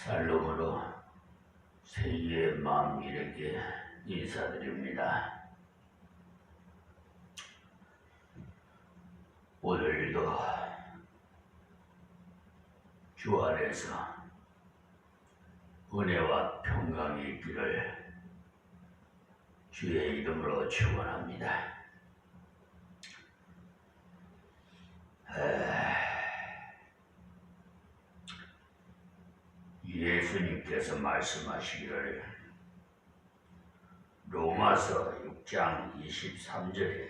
샬롬으로 세계의 만민에게 인사드립니다. 오늘도 주 안에서 은혜와 평강이 있기를 주의 이름으로 축원합니다. 예수님께서 말씀하시기를 로마서 6장 23절에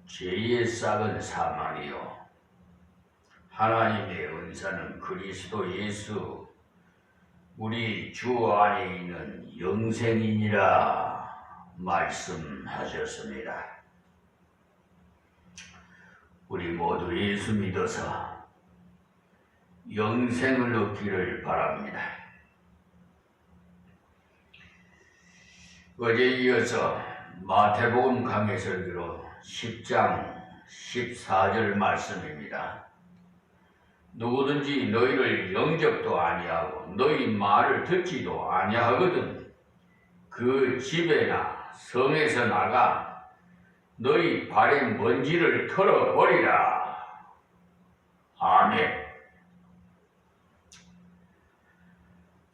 죄의 싹은 사망이요 하나님의 은사는 그리스도 예수 우리 주 안에 있는 영생이니라 말씀하셨습니다. 우리 모두 예수 믿어서 영생을 얻기를 바랍니다. 어제 이어서 마태복음 강해설교로 10장 14절 말씀입니다. 누구든지 너희를 영접도 아니하고 너희 말을 듣지도 아니하거든 그 집에나 성에서 나가 너희 발의 먼지를 털어버리라. 아멘.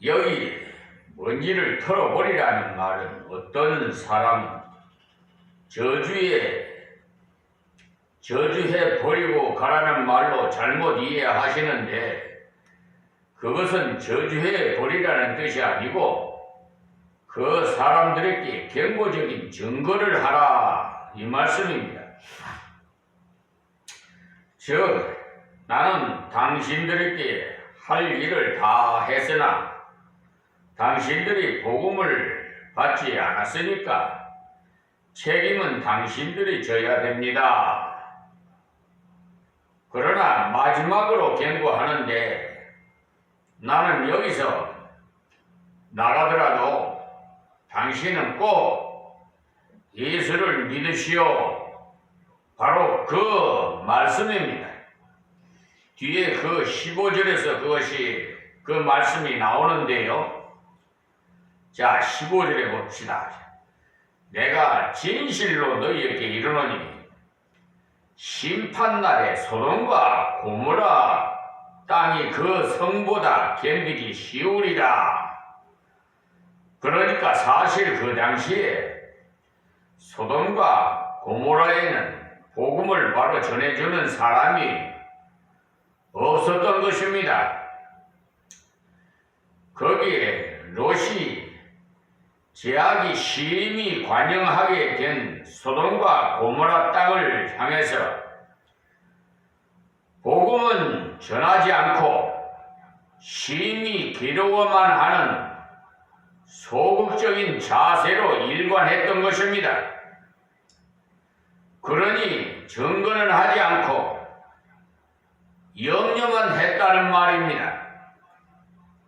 여기 먼지를 털어버리라는 말은 어떤 사람은 저주해 버리고 가라는 말로 잘못 이해하시는데 그것은 저주해 버리라는 뜻이 아니고 그 사람들에게 경고적인 증거를 하라 이 말씀입니다. 즉 나는 당신들에게 할 일을 다 했으나 당신들이 복음을 받지 않았으니까 책임은 당신들이 져야 됩니다. 그러나 마지막으로 경고하는데 나는 여기서 나가더라도 당신은 꼭 예수를 믿으시오. 바로 그 말씀입니다. 뒤에 그 15절에서 그 말씀이 나오는데요. 자, 15절에 봅시다. 내가 진실로 너희에게 이르노니 심판날에 소돔과 고모라 땅이 그 성보다 견디기 쉬우리라. 그러니까 사실 그 당시에 소돔과 고모라에는 복음을 바로 전해주는 사람이 없었던 것입니다. 거기에 롯이 제약이 심히 관영하게 된 소돔과 고모라 땅을 향해서 복음은 전하지 않고 심히 괴로워만 하는 소극적인 자세로 일관했던 것입니다. 그러니 증거는 하지 않고 염려만 했다는 말입니다.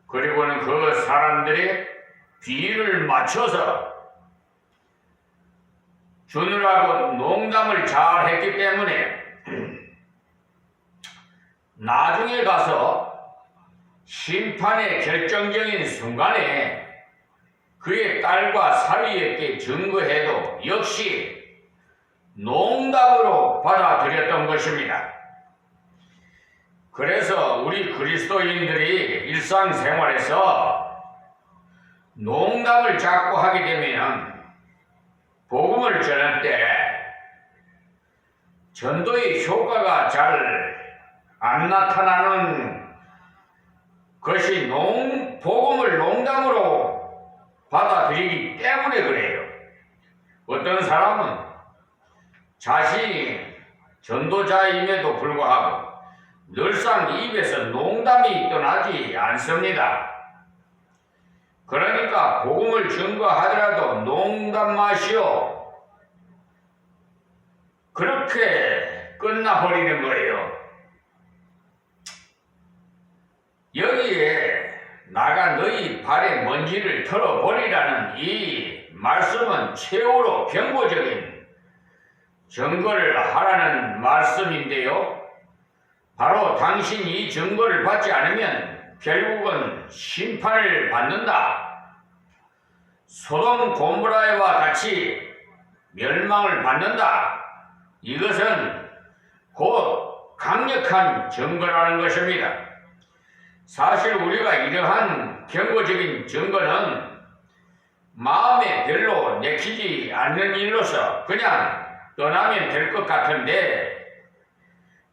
그리고는 그 사람들의 비를 맞춰서 주느라고 농담을 잘 했기 때문에 나중에 가서 심판의 결정적인 순간에 그의 딸과 사위에게 증거해도 역시 농담으로 받아들였던 것입니다. 그래서 우리 그리스도인들이 일상생활에서 농담을 자꾸 하게 되면 복음을 전할 때 전도의 효과가 잘 안 나타나는 것이 복음을 농담으로 받아들이기 때문에 그래요. 어떤 사람은 자신이 전도자임에도 불구하고 늘상 입에서 농담이 떠나지 않습니다. 그러니까 복음을 증거하더라도 농담 마시오. 그렇게 끝나버리는 거예요. 여기에 나가 너희 발의 먼지를 털어버리라는 이 말씀은 최후로 경고적인 증거를 하라는 말씀인데요. 바로 당신이 이 증거를 받지 않으면 결국은 심판을 받는다. 소돔 고모라와 같이 멸망을 받는다. 이것은 곧 강력한 증거라는 것입니다. 사실 우리가 이러한 경고적인 증거는 마음에 별로 내키지 않는 일로서 그냥 떠나면 될 것 같은데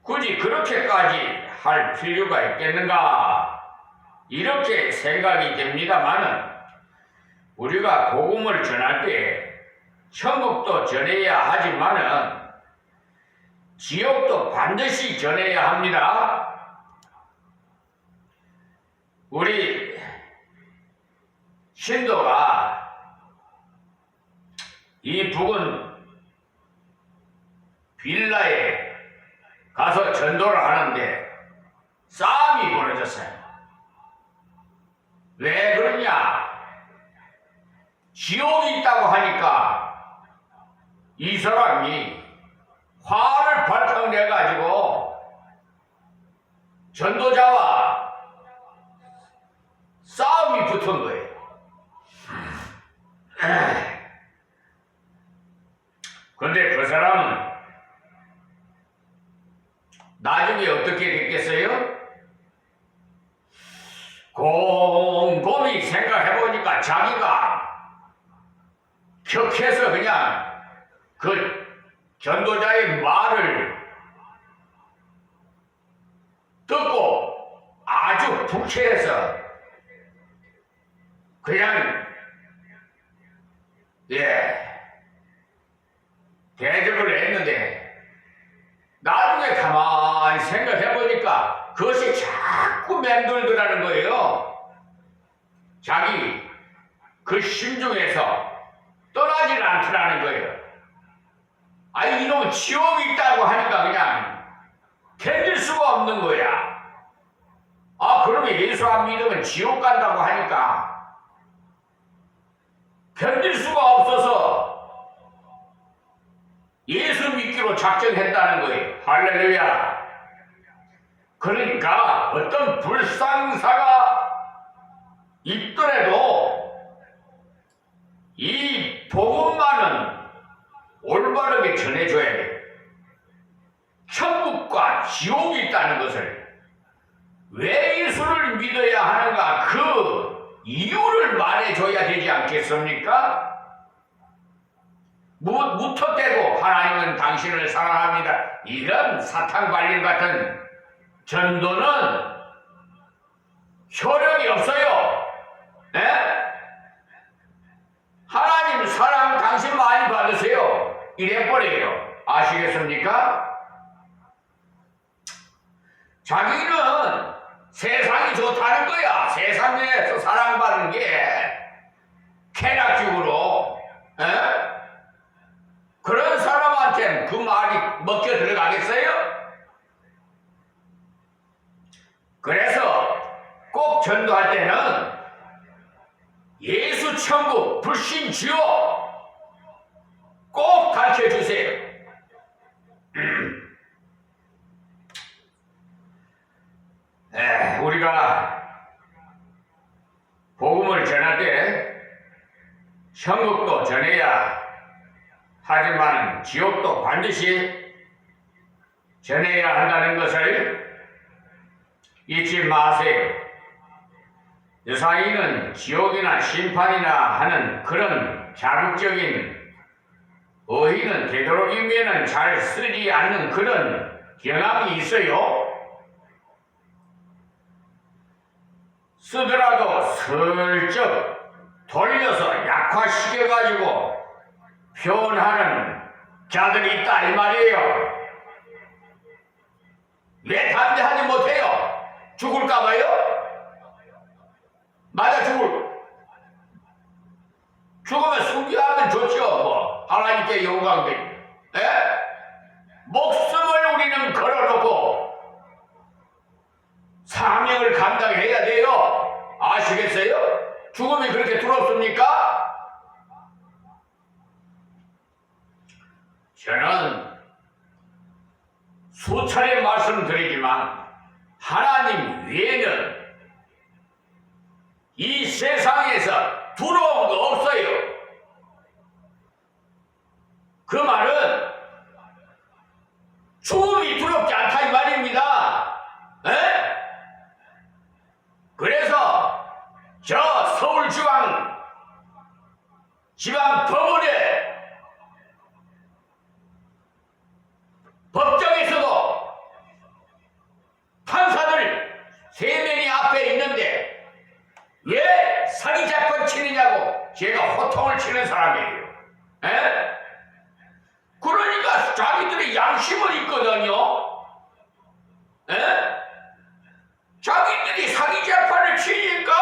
굳이 그렇게까지 할 필요가 있겠는가 이렇게 생각이 됩니다만은 우리가 복음을 전할 때 천국도 전해야 하지만은 지옥도 반드시 전해야 합니다. 우리 신도가 이 부근 빌라에 가서 전도를 하는데 싸움이 벌어졌어요. 왜 그러냐? 지옥이 있다고 하니까 이 사람이 화를 발칵 내가지고 전도자와 싸움이 붙은 거예요. 그런데 그 사람은 나중에 어떻게 됐겠어요? 곰곰이 생각해보니까 자기가 격해서 그냥 그 전도자의 말을 듣고 아주 불쾌해서 그냥 대접을 했는데 나중에 가만히 생각해보니까 그것이 자꾸 맴돌더라는 거예요. 자기 그 심중에서 떠나질 않더라는 거예요. 아니 이놈 지옥이 있다고 하니까 그냥 견딜 수가 없는 거야. 아 그러면 예수 안 믿으면 지옥 간다고 하니까 견딜 수가 없어서 예수 믿기로 작정했다는 거예요. 할렐루야. 그러니까 어떤 불상사가 있더라도 이 복음만은 올바르게 전해줘야 돼요. 천국과 지옥이 있다는 것을 왜 예수를 믿어야 하는가 그 이유를 말해줘야 되지 않겠습니까? 무턱대고 하나님은 당신을 사랑합니다. 이런 사탕 발림 같은 전도는 효력이 없어요. 네? 하나님 사랑 당신 많이 받으세요. 이래버려요. 아시겠습니까? 자기는 세상이 좋다는 거야. 세상에서 사랑받는 게 쾌락적으로 그런 사람한테는 그 말이 먹혀 들어가겠어요? 그래서 꼭 전도할 때는 예수 천국 불신 지옥 꼭 가르쳐 주세요. 우리가 복음을 전할 때 천국도 전해야 하지만 지옥도 반드시 전해야 한다는 것을 잊지 마세요. 유사인은 지옥이나 심판이나 하는 그런 자극적인 어휘는 되도록이면 잘 쓰지 않는 그런 경향이 있어요. 쓰더라도 슬쩍 돌려서 약화시켜가지고 표현하는 자들이 있다 이 말이에요. 왜 담대하지 못해요? 죽을까봐요? 맞아 죽으면 순교하면 좋죠. 뭐 하나님께 영광되니 목숨을 우리는 걸어놓고 사명을 감당해야 돼요. 아시겠어요? 죽음이 그렇게 두렵습니까? 저는 수차례 말씀드리지만 하나님 외에는 이 세상에서 두려운 거 없어요. 그 말은 죽음이 두렵지 않다 이 말입니다. 에? 그래서 저 서울지방법원에 법정에서도 판사들 3명이 앞에 있는데 왜 사기작건 치느냐고 제가 호통을 치는 사람이에요. 에? 그러니까 자기들이 양심은 있거든요. 에? 자기들이 사기재판을 치니까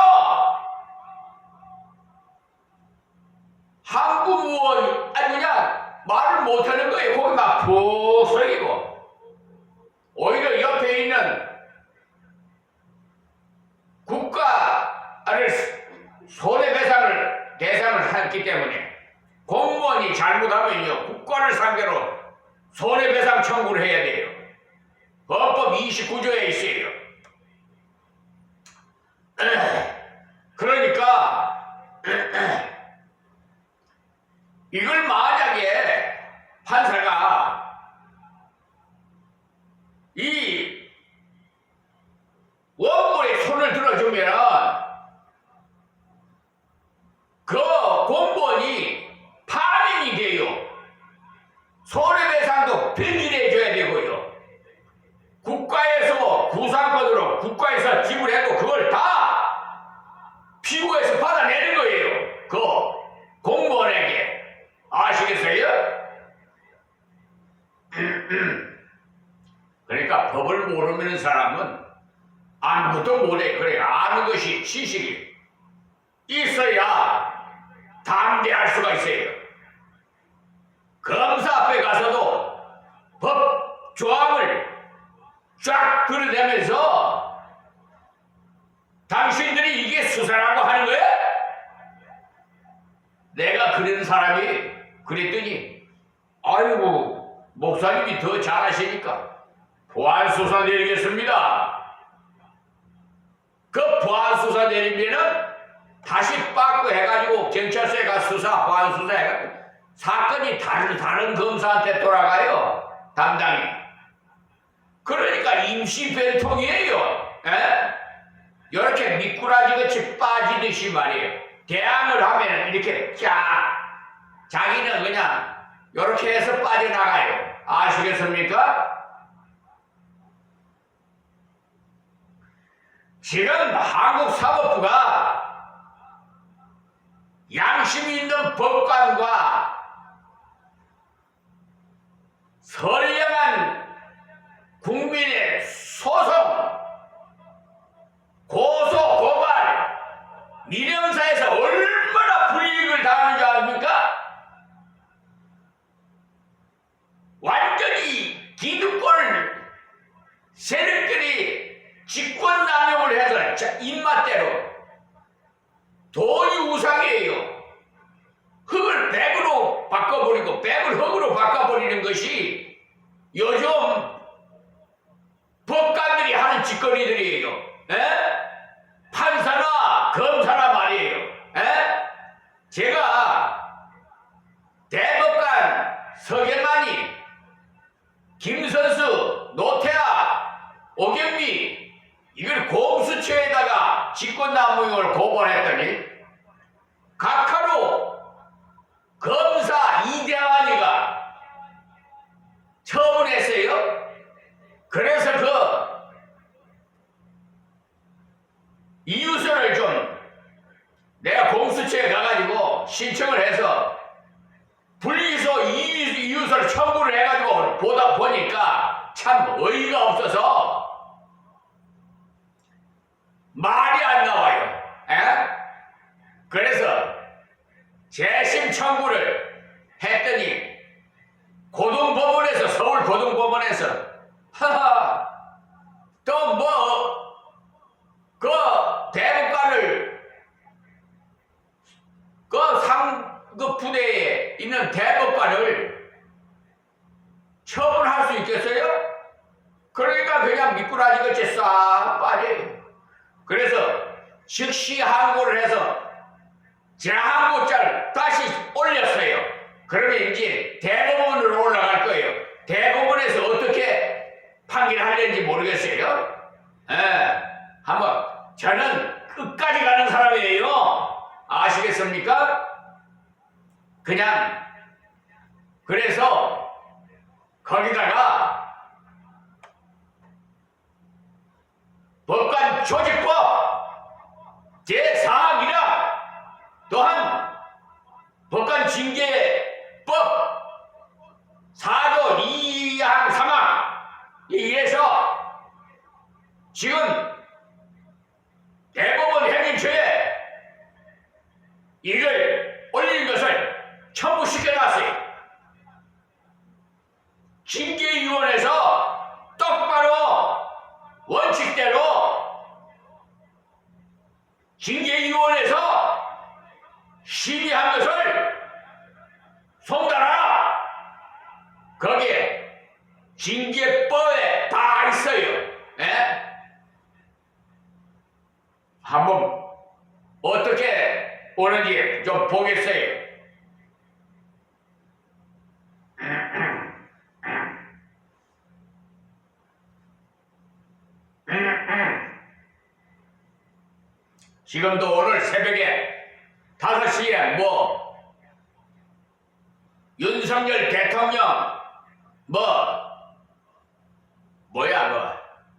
한국무원 그냥 말을 못하는 거예요. 거기 막 푹 서이고 오히려 옆에 있는 국가를 손해배상을 대상을 했기 때문에 공무원이 잘못하면요 국가를 상대로 손해배상 청구를 해야 돼요. 헌법 29조에 있어요. 그러니까 이걸 만약에 판사가 이 원고에 손을 들어주면 그 공무원이 파면이 돼요. 손해배상도 병일해줘야 되고요. 국가에서 구상권으로 국가에서 지불해도 그걸 다 피고에서 받아내는 거예요. 그 공무원에게. 아시겠어요? 그러니까 법을 모르는 사람은 아무것도 못해. 그래 아는 것이 지식이 있어야 담대할 수가 있어요. 검사 앞에 가서도 법 조항을 쫙 들이대면서 당신들이 이게 수사라고 하는 거야? 내가 그런 사람이 그랬더니 아이고 목사님이 더 잘하시니까 보안수사 내리겠습니다. 그 보안수사 내리면은 다시 빠꾸 해가지고 경찰서에 가서 수사 보안수사 해가지고 사건이 다른 검사한테 돌아가요. 담당이. 그러니까 임시 변통이에요. 이렇게 미꾸라지같이 빠지듯이 말이에요. 대항을 하면 이렇게 쫙 자기는 그냥 이렇게 해서 빠져나가요. 아시겠습니까? 지금 한국사법부가 양심 있는 법관과 선량한 국민의 소송, 고소, 고발, 민형사에서 얼마나 불이익을 당하는 줄 아십니까? 완전히 기득권을 세력들이 직권남용을 해서 입맛대로 돈이 우상이에요. 흙을 백으로 바꿔버리고 백을 흙으로 바꿔버리는 것이 요즘 법관들이 하는 짓거리들이에요. 판사나 검사나 말이에요. 제가 대법관 서경만이, 김선수, 노태하, 오경미 이걸 공수처에다가 직권남용을 고발했더니 각하로 검사 이대환이가 처분했어요. 그래서 그 이유서를 좀 내가 공수처에 가가지고 신청을 해서 불기소 이유서를 청구를 해가지고 보다 보니까 참 어이가 없어서 말이 안 나와요. 그래서 재심 청구를 했더니 고등법원에서 서울 고등법원에서 하하 또 뭐 그 대법관을 그 상급 부대에 있는 대법관을 처분할 수 있겠어요? 그러니까 그냥 미꾸라지같이 싹 빠져요. 그래서 즉시 항고를 해서 재항고자를 다시 올렸어요. 그러면 이제 대법원으로 올라갈 거예요. 대법원에서 어떻게 판결하려는지 모르겠어요. 한번 저는 끝까지 가는 사람이에요. 아시겠습니까? 그냥 그래서 거기다가 법관 조직법 제4항이라 또한 법관 징계법 4조 2항 3항 이래서 지금 대법원 행위처에 이걸 올린 것을 첨부시켜놨어요. 징계위원회에서 똑바로 원칙대로 징계위원회에서 심의한 것을 송달하라. 거기에 징계법에 다 있어요. 한번 어떻게 오는지 좀 보겠어요. 지금도 오늘 새벽에 5시에 윤석열 대통령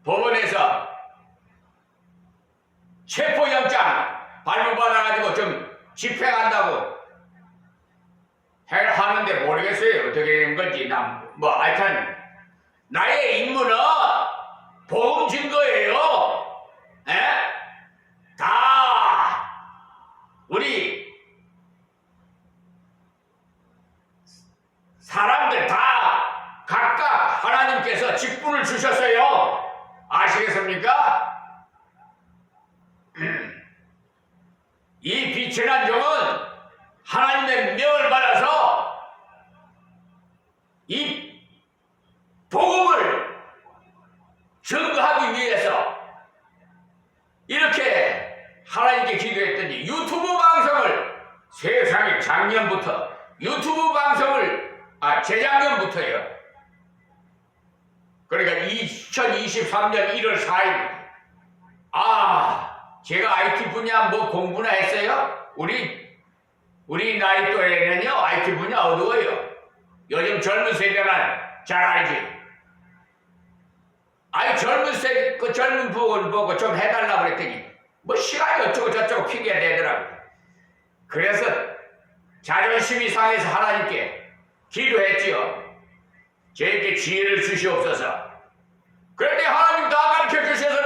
법원에서 체포영장 발부받아가지고 좀 집행한다고 하는데 모르겠어요. 어떻게 된 건지. 하여튼 나의 임무는 보험 증거예요. 다 우리 사람들 다 각각 하나님께서 직분을 주셨어요. 아시겠습니까? 이 비천한 종은 하나님의 명을 받아서 이 복음을 증거하기 위해서 이렇게 하나님께 기도했더니 유튜브 방송을 세상에 작년부터 유튜브 방송을 재작년부터요. 그러니까 2023년 1월 4일 제가 IT 분야 공부나 했어요? 우리 나이 또래는요 IT 분야 어두워요. 요즘 젊은 세대는 잘 알지. 젊은 세대 그 젊은 부분 보고 좀 해달라고 그랬더니 시간이 어쩌고 저쩌고 핑계 대더라고. 그래서 자존심이 상해서 하나님께 기도했지요. 저에게 지혜를 주시옵소서. 그런데 하나님 다 가르쳐 주셔서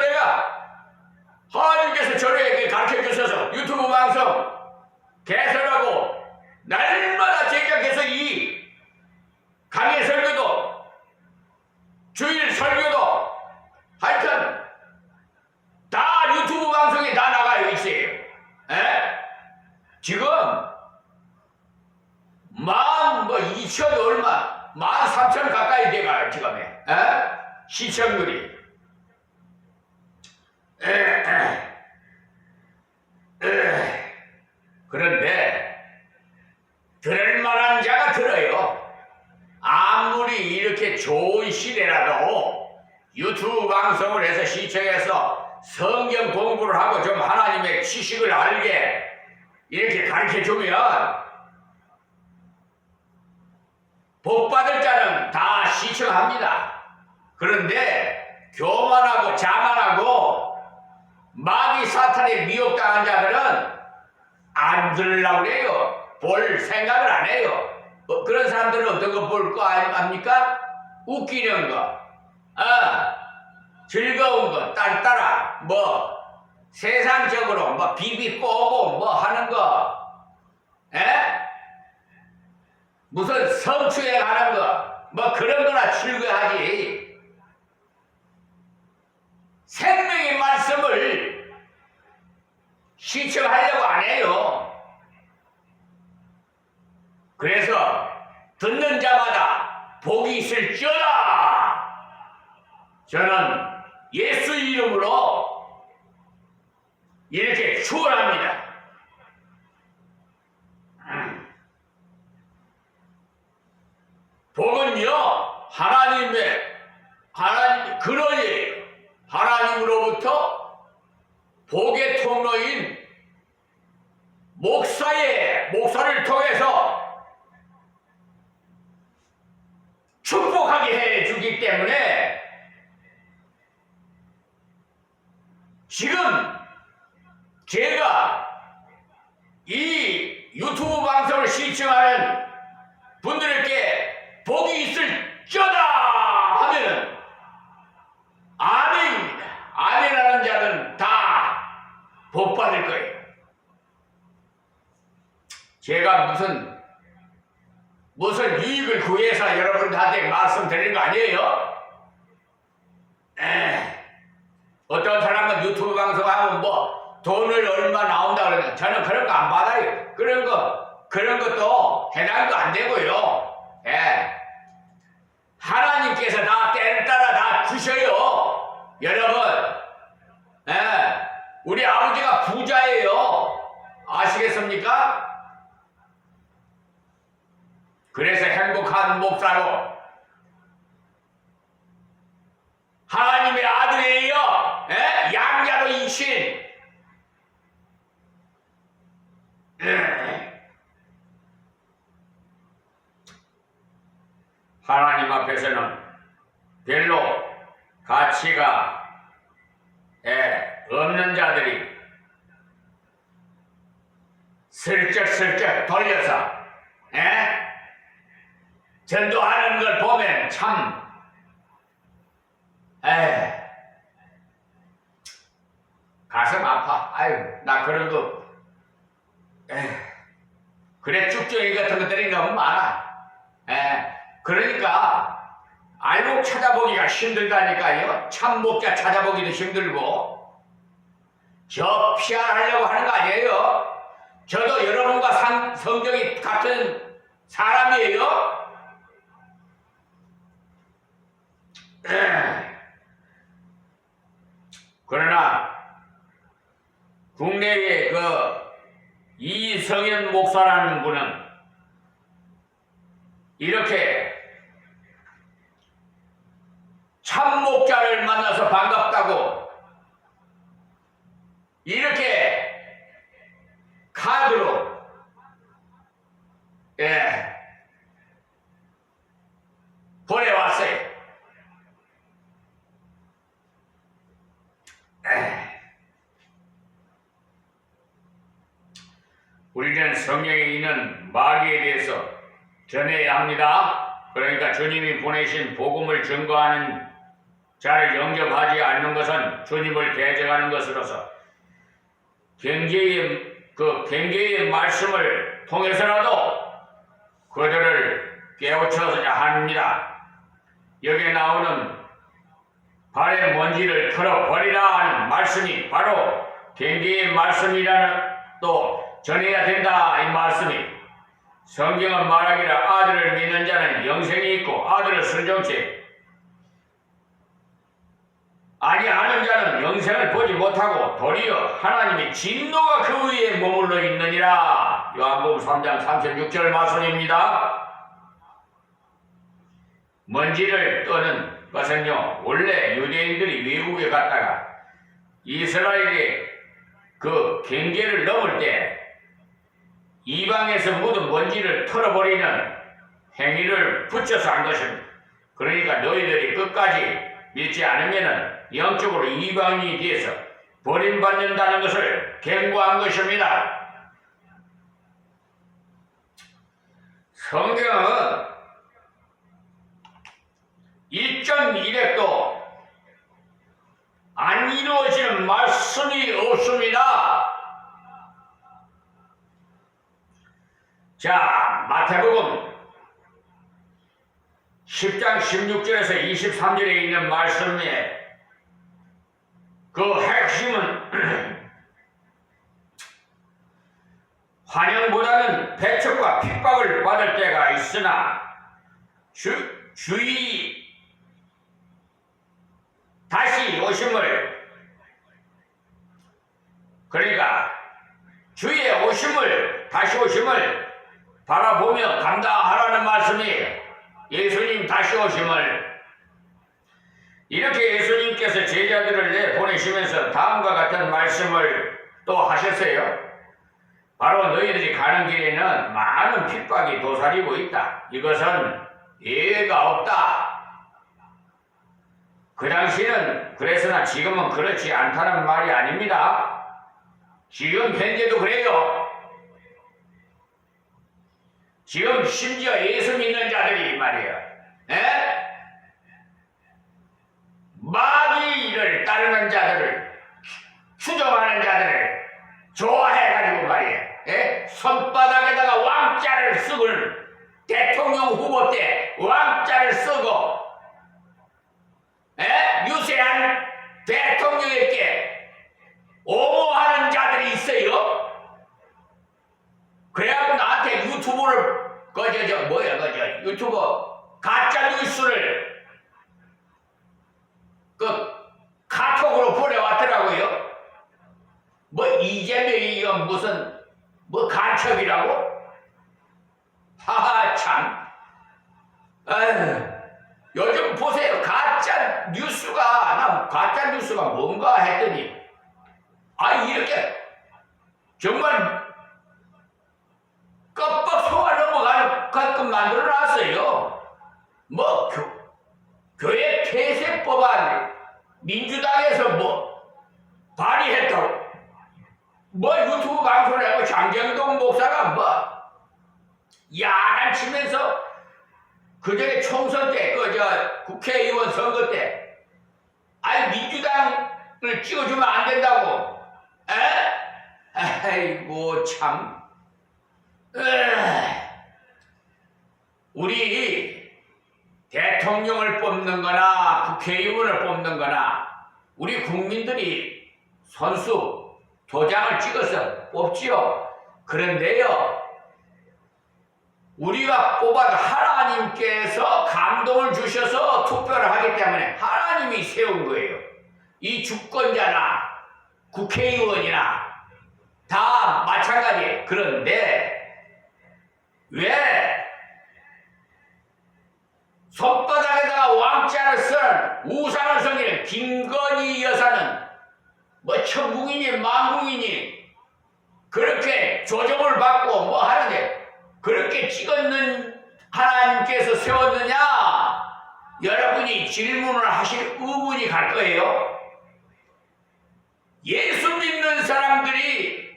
하나님께서 저에게 가르쳐 주셔서 유튜브 방송 개설하고 날마다 제작해서 이 강의 설교도 주일 설교도 하여튼 다 유튜브 방송에 다 나가요. 있어요. 지금 12,000 얼마 13,000 가까이 돼가요. 지금에 시청률이. 그런데 들을 만한 자가 들어요. 아무리 이렇게 좋은 시대라도 유튜브 방송을 해서 시청해서 성경 공부를 하고 좀 하나님의 지식을 알게 이렇게 가르쳐주면 복받을 자는 다 시청합니다. 그런데 교만하고 자만하고 마귀 사탄에 미혹당한 자들은 안 들으려고 그래요. 볼 생각을 안 해요. 그런 사람들은 어떤 거 볼 거 압니까? 웃기는 거, 즐거운 거, 딸따라, 세상적으로 비비 꼬고 하는 거, 무슨 성추행 하는 거, 그런 거나 즐거워하지. 생명의 말씀을 시청하려고 안 해요. 그래서 듣는 자마다 복이 있을지어다. 저는 예수 이름으로 이렇게 추원합니다. 복은요, 하나님의 근원이에요. 하나님으로부터 복의 통로인 목사를 통해서 축복하게 해주기 때문에 지금 제가 이 유튜브 방송을 시청하는 분들에게 복이 있을지어다 하면은 아멘입니다. 아멘하는 자는 다 복 받을 거예요. 제가 무슨 유익을 구해서 여러분들한테 말씀드리는 거 아니에요? 어떤 사람은 유튜브 방송하면 뭐 돈을 얼마 나온다 그러면 저는 그런 거 안 받아요. 그런 것도 해당도 안 되고요. 하나님께서 나 때를 따라 다 주셔요. 여러분, 우리 아버지가 부자예요. 아시겠습니까? 그래서 행복한 목사로 하나님의 아들이에요. 양자로 이신 하나님 앞에서는 별로 가치가 없는 자들이 슬쩍슬쩍 돌려서 전도하는 걸 보면 참 가슴 아파. 아유, 나 그런 거 그래 쭉쭉이 같은 것들이 너무 많아. 그러니까 알곡 찾아보기가 힘들다니까요. 참목자 찾아보기도 힘들고. 저 피하려고 하는 거 아니에요. 저도 여러분과 성격이 같은 사람이에요. 그러나 국내에 이성현 목사라는 분은 이렇게 참목자를 만나서 반갑다고 이렇게 카드로 보내왔어요. 우리는 성경에 있는 마귀에 대해서 전해야 합니다. 그러니까 주님이 보내신 복음을 증거하는 자를 영접하지 않는 것은 주님을 대적하는 것으로서 경계의 말씀을 통해서라도 그들을 깨우쳐야 합니다. 여기에 나오는 발의 먼지를 털어버리라 하는 말씀이 바로 경계의 말씀이라는 또 전해야 된다 이 말씀이. 성경은 말하기를 아들을 믿는 자는 영생이 있고 아들을 순종치 아니하는 자는 영생을 보지 못하고 도리어 하나님의 진노가 그 위에 머물러 있느니라. 요한복음 3장 36절 말씀입니다. 먼지를 떠는 것은요, 원래 유대인들이 외국에 갔다가 이스라엘의 그 경계를 넘을 때 이방에서 묻은 먼지를 털어버리는 행위를 붙여서 한 것입니다. 그러니까 너희들이 끝까지 믿지 않으면 영적으로 이방인이 돼서 버림받는다는 것을 경고한 것입니다. 성경은 1.1획도 안 이루어지는 말씀이 없습니다. 자, 마태복음 10장 16절에서 23절에 있는 말씀에 그 핵심은 환영보다는 배척과 핍박을 받을 때가 있으나 주의 다시 오심을 그러니까 주의 오심을, 다시 오심을 바라보며 감당하라는 말씀이에요. 예수님 다시 오심을. 이렇게 예수님께서 제자들을 내보내시면서 다음과 같은 말씀을 또 하셨어요. 바로 너희들이 가는 길에는 많은 핍박이 도사리고 있다. 이것은 예외가 없다. 그 당시는 그랬으나 지금은 그렇지 않다는 말이 아닙니다. 지금 현재도 그래요. 지금 심지어 예수 믿는 자들이 말이에요. 마귀를 따르는 자들을, 추종하는 자들을 좋아해가지고 말이에요. 손바닥에다가 왕자를 쓰고 대통령 후보 때 왕자를 쓰고 유세한 대통령에게 옹호하는 자들이 있어요. 그래갖고 나한테 유튜브를 유튜버 가짜 뉴스를 카톡으로 보내왔더라고요. 이재명이 이건 무슨 간첩이라고? 하하 참. 요즘 보세요. 가짜 뉴스가 뭔가 했더니 이렇게 정말 껍벅 속아 넘어가게끔 만들어놨어요. 교회 폐쇄법안 민주당에서 발의했다고 유튜브 방송을 하고 장경동 목사가 야단치면서 그전에 총선 때 국회의원 선거 때 민주당을 찍어주면 안 된다고. 아이고 참. 우리 대통령을 뽑는 거나 국회의원을 뽑는 거나 우리 국민들이 선수 도장을 찍어서 뽑지요. 그런데요, 우리가 뽑아도 하나님께서 감동을 주셔서 투표를 하기 때문에 하나님이 세운 거예요. 이 주권자나 국회의원이나 다 마찬가지예요. 그런데 왜 손바닥에다가 왕자를 쓴 우상을 섬기는 김건희 여사는 천국이니 만국이니 그렇게 조정을 받고 하는데 그렇게 찍었는 하나님께서 세웠느냐? 여러분이 질문을 하실 의문이 갈 거예요. 예수 믿는 사람들이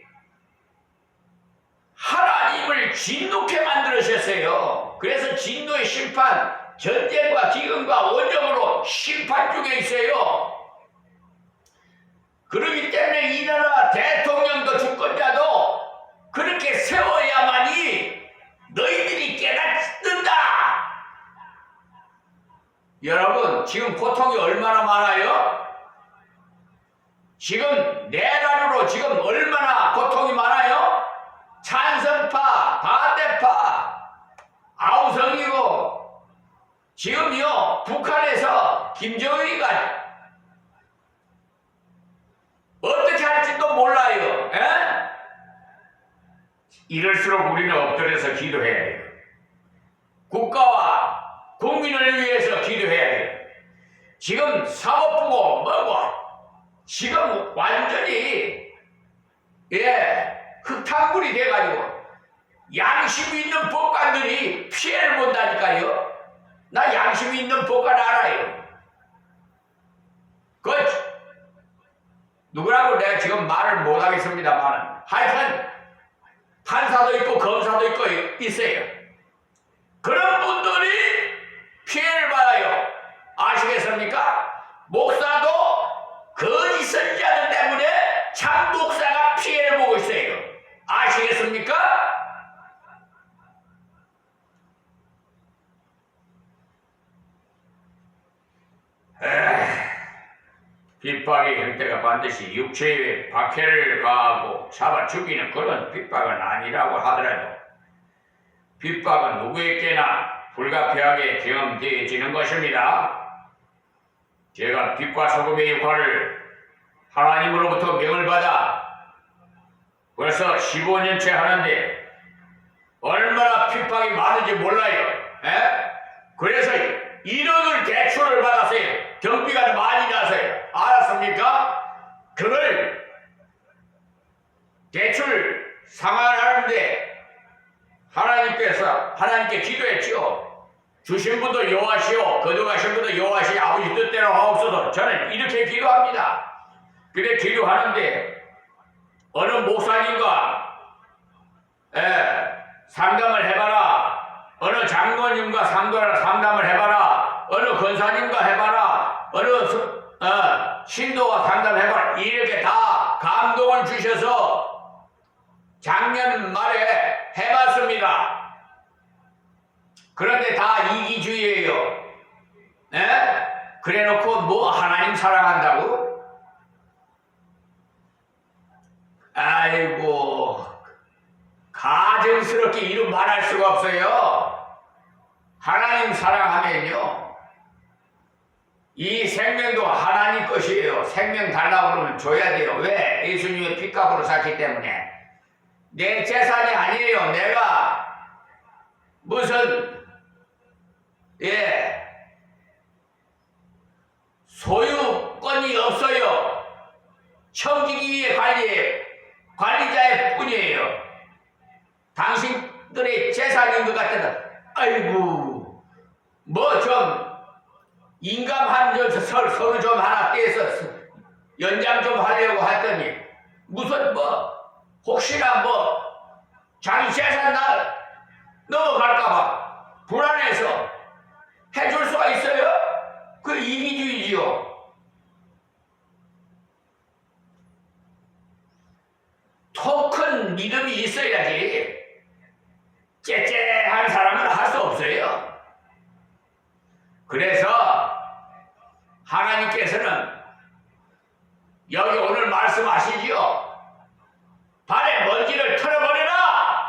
하나님을 진노케 만들으셨어요. 그래서 진노의 심판, 전쟁과 기근과 원정으로 심판 중에 있어요. 그렇기 때문에 이 나라 대통령도 주권자도 그렇게 세워야만이 너희들이 깨닫는다. 여러분, 지금 고통이 얼마나 많아요? 지금 내란으로 지금 얼마나 고통이 많아요? 찬성파, 반대파, 아우성이고 지금요 북한에서 김정은이가 어떻게 할지도 몰라요. 이럴수록 우리는 엎드려서 기도해야 돼요. 국가와 국민을 위해서 기도해야 돼요. 지금 사법부고 지금 완전히 흙탕물이 돼가지고 양심 있는 법관들이 피해를 본다니까요. 나 양심 있는 법관 알아요. 누구라고 내가 지금 말을 못하겠습니다만 하여튼 판사도 있고 검사도 있고 있어요. 그런 분들이 피해를 받아요. 아시겠습니까? 목사도 거짓 선지자들 때문에 참 목사가 피해를 보고 있어요. 아시겠습니까? 핍박의 형태가 반드시 육체에 박해를 가하고 잡아 죽이는 그런 핍박은 아니라고 하더라도 핍박은 누구에게나 불가피하게 경험되어지는 것입니다. 제가 빛과 소금의 역할을 하나님으로부터 명을 받아 벌써 15년째 하는데 얼마나 핍박이 많은지 몰라요. 에? 그래서 1억을 대출을 받았어요. 경비가 많이 나서요. 알았습니까? 그걸 대출 상환하는데 하나님께 기도했지요. 주신 분도 여호와시오, 거둬가신 분도 여호와시, 아버지 뜻대로 하옵소서. 저는 이렇게 기도합니다. 그래 기도하는데 어느 목사님과 상담을 해봐라. 어느 장로님과 상담을 해봐라. 어느 권사님과 해봐라. 어느 신도와 상담해봐라. 이렇게 다 감동을 주셔서 작년 말에 해봤습니다. 그런데 다 이기주의예요. 그래놓고 뭐 하나님 사랑한다고? 아이고, 가증스럽게 이름 말할 수가 없어요. 하나님 사랑하면요, 이 생명도 하나님 것이에요. 생명 달라고 그러면 줘야 돼요. 왜? 예수님의 핏값으로 샀기 때문에. 내 재산이 아니에요. 내가 무슨 소유권이 없어요. 청지기의 관리자의 뿐이에요. 당신들의 재산인 것 같아서 아이고 뭐 좀 인감 서로 좀 하나 떼서 연장 좀 하려고 했더니 무슨 혹시나 자기 재산 넘어갈까봐 불안해서 해줄 수가 있어요? 그 이기주의지요. 통 큰 믿음이 있어야지 째째한 사람은 할 수 없어요. 그래서 하나님께서는 여기 오늘 말씀하시지요. 발에 먼지를 털어버려라.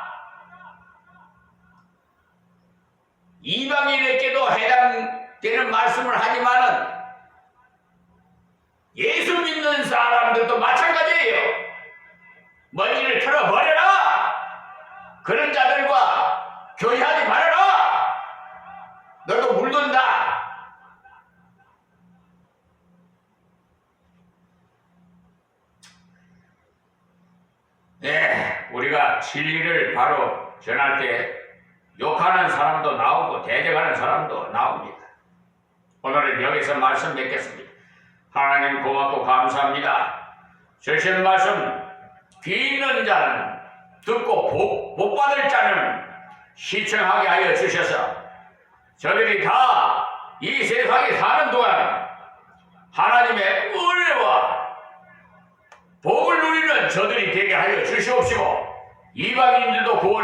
이방인에게도 해당되는 말씀을 하지만은 예수 믿는 사람들도 마찬가지예요. 먼지를 털어버려라. 그런 자들과 교제하지 말아라. 너도 물든다. 우리가 진리를 바로 전할 때 욕하는 사람도 나오고 대적하는 사람도 나옵니다. 오늘은 여기서 말씀 맺겠습니다. 하나님 고맙고 감사합니다. 주신 말씀 귀 있는 자는 듣고 복 받을 자는 시청하게 하여 주셔서 저들이 다 이 세상에 사는 동안 하나님의 은혜와 복을 누리는 저들이 되게 하여 주시옵시고 이방인들도 구원